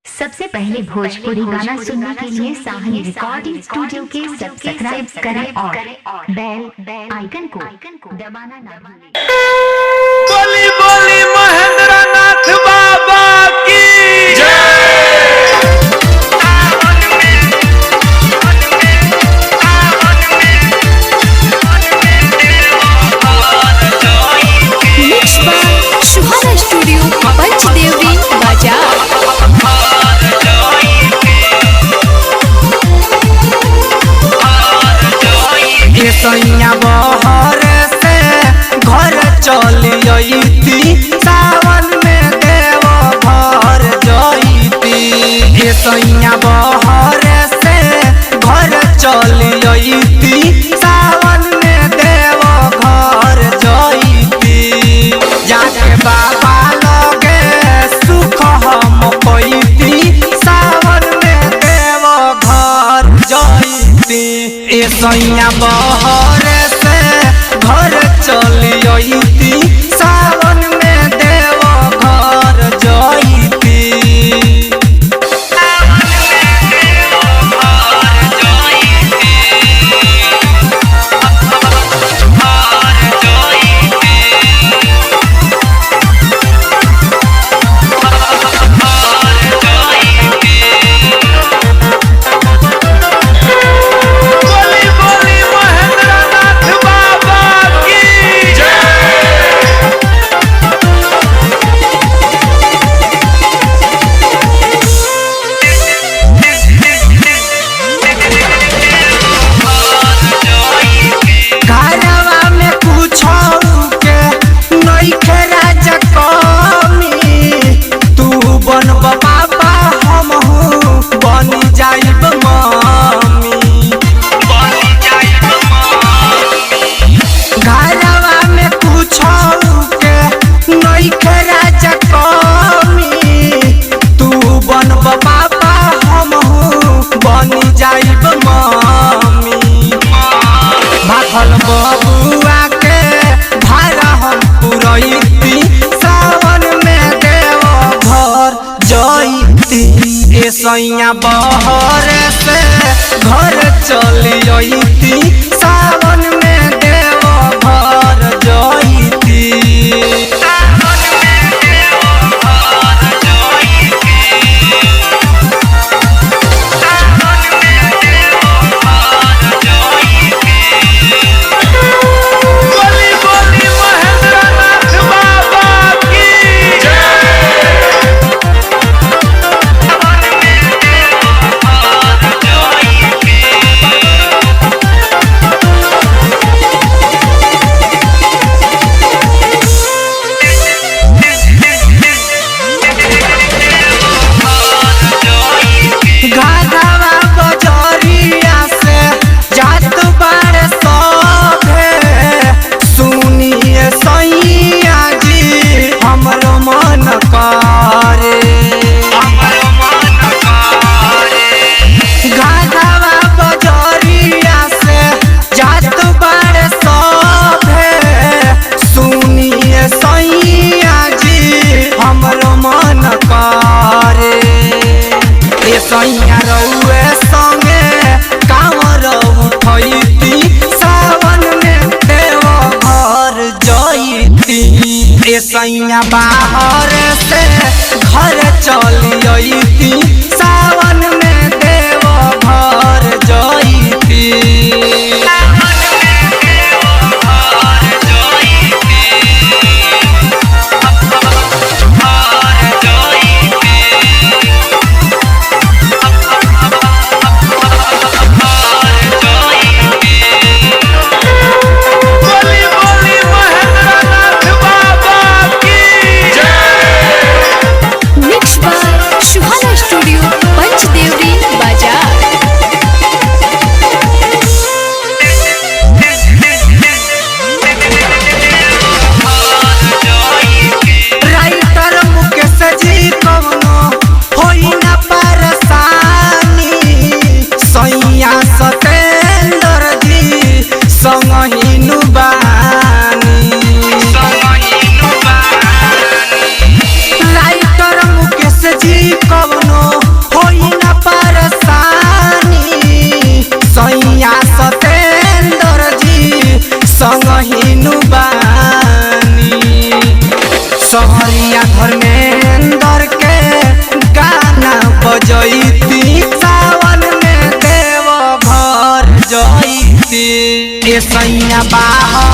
सबसे पहले भोजपुरी गाना सुनने के लिए साहनी रिकॉर्डिंग स्टूडियो के सब्सक्राइब करें और बेल आइकन को दबाना ना भूलें। बोली बोली महेंद्र नाथ बाबा की जय। Mix by Suhana studio Panchdevari बाजार। सैया बहर से घर चली सावन में देव घर जईती। सैया बहर से घर चली सावन में देव घर जईती। जाके बाबा लगे सुख हम पैती सावन में देव घर जईती। सैया बहर से घर चली सावन में देव घर जईती। बबुआ के भाड़ा हम पुरैती सावन में देव घर जईती। सैया बहर से घर चली सावन में देव घर जईती। सैया रउए संगे कांवर उठैती सावन में देव घर जईती। सैया बाहर से घर चली सावन में देव घर जईती। मिक्स बाय सुहाना स्टूडियो कौनो होई न परेशानी सैया सतेंद्र जी संग हिनु बानी सहरिया धर्मेंद्र के गाना बजैती सावन में देव घर जैती ए सैया बाहर